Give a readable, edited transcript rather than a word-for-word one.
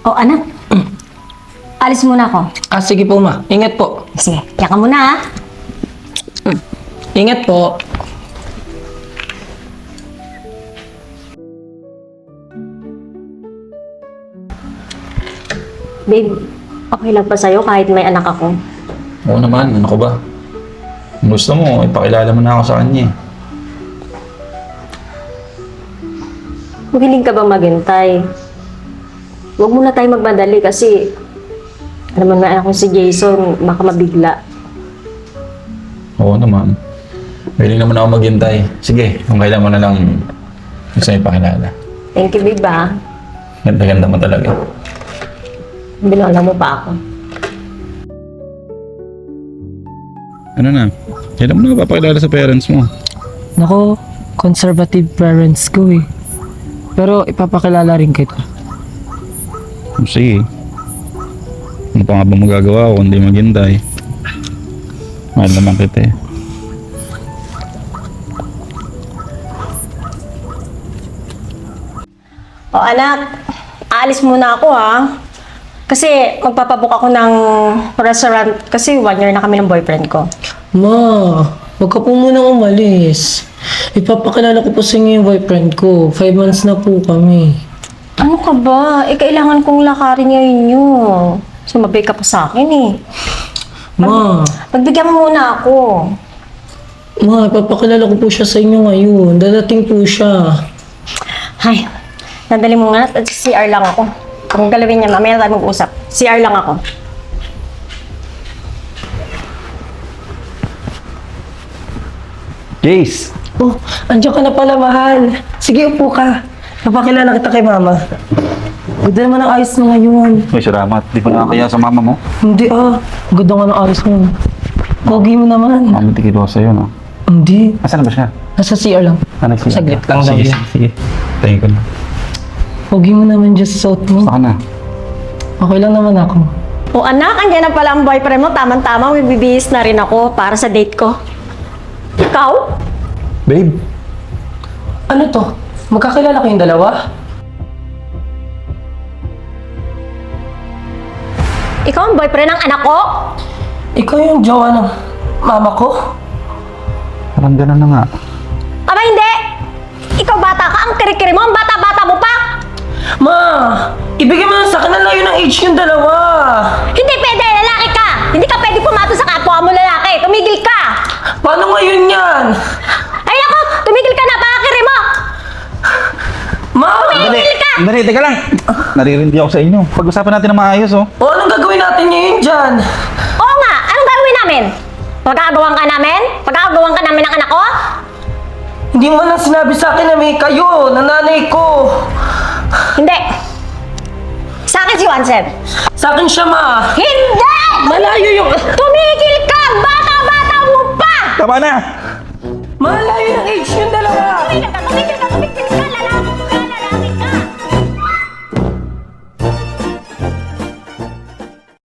O anak, alis muna ako. Sige po, ma. Ingat po. Sige, kaya ka muna ha. Ingat po. Babe, okay lang pa sa'yo kahit may anak ako? Oo naman, ano ko ba? Kung gusto mo, ipakilala mo na ako sa kanya eh. Mahiling ka bang maghintay? Huwag muna tayo magmadali kasi alam mo na anak ko si Jason, baka mabigla. Oo naman. Willing naman ako maghintay. Sige, kung kailan mo na lang gusto mo ipakilala. Thank you, babe ah. Ganda-ganda mo talaga. Binola mo pa ako. Ano na? Kailan mo na papakilala sa parents mo? Nako, conservative parents ko eh. Pero ipapakilala rin kita. Sige. Ano pa nga ba magagawa ko kundi maghintay? Mahal naman kita eh. O anak, aalis muna ako ha. Kasi magpapabook ako ng restaurant kasi 1 year na kami ng boyfriend ko. Ma, wag ka po munang umalis. Ipapakilala ko po sa inyo yung boyfriend ko. 5 months na po kami. Ano ka ba? Kailangan kong lakarin ngayon yun. Sumabay ka pa sa akin eh. Ma, Pagbigyan mo muna ako. ipapakilala ko po siya sa inyo ngayon. Dadating po siya. Ay, nadali mo nga at CR lang ako. Kung galawin niya, mamaya tayo mag-usap. CR lang ako. Jace! Oh, andiyan ka na pala, mahal. Sige, upo ka. Papakilala kita kay mama. Ganda naman ang ayos mo ngayon. Uy, salamat. Di pa nakakaya sa mama mo. Hindi ganda nga ng ayos mo. Pogi mo naman. Mami, tikid ako sa'yo, no? Hindi. Asan na ba siya? Nasa CR lang. Nagsiya. Saglit lang daw Sige, yan. sige, sige. Tayo ko na. Pogi mo naman dyan sa suot mo. Baka na. Okay lang naman ako. O anak, andyan na pala ang boyfriend mo. Tama-tama, may bibihis na rin ako para sa date ko. Ikaw? Babe! Ano to? Magkakilala kayong dalawa? Ikaw ang boyfriend ng anak ko? Ikaw yung jowa ng mama ko? Parang ganun na nga. Aba hindi! Ikaw bata ka, ang kiri-kiri mo, ang bata-bata mo pa! Ma! Ibigay mo lang sa akin ang layo ng age yung dalawa! Hindi pwede, lalaki ka! Hindi ka pwede pumato sa kapwa mo lalaki! Tumigil ka! Paano ngayon yan? Ay ako! Tumigil ka na, pakakiri mo! Ma! Tumigil ka! Dali, teka lang. Naririndi ako sa inyo. Pag-usapan natin na maayos, oh. O anong gagawin natin ngayon dyan? Oo nga, anong gagawin namin? Pagkakagawan ka namin? Pagkakagawan ka namin ng anak ko? Hindi mo lang sinabi sa akin na may kayo, na nanay ko. Hindi! Sa akin si Juansen. Sa akin siya, ma. Hindi! Malayo yung... Tumigil ka! Bata-bata mo pa! Tama na! Malayo ng age yung dalawa. Tumigil ka! Tumigil ka! Tumigil ka!